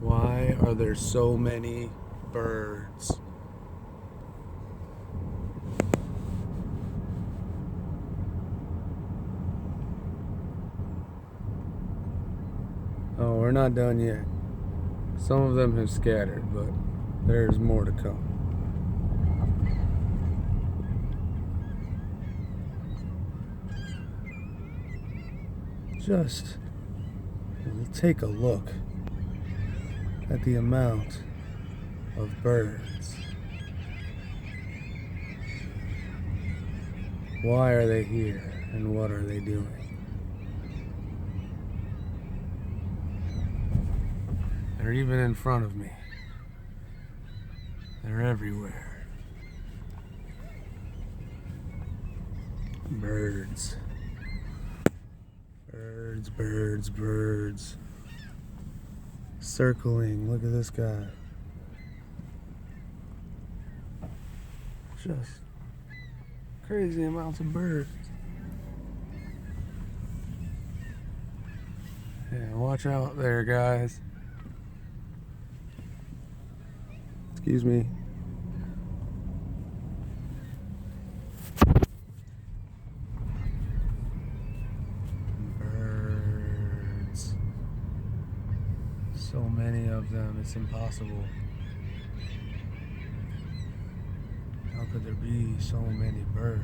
Why are there so many birds? Oh, we're not done yet. Some of them have scattered, but there's more to come. Just take a look at the amount of birds. Why are they here and what are they doing? They're even in front of me. They're everywhere. Birds. Birds, birds, birds. Circling. Look at this guy. Just crazy amounts of birds. Yeah, watch out there, guys. Excuse me. Birds. So many of them, it's impossible. How could there be so many birds?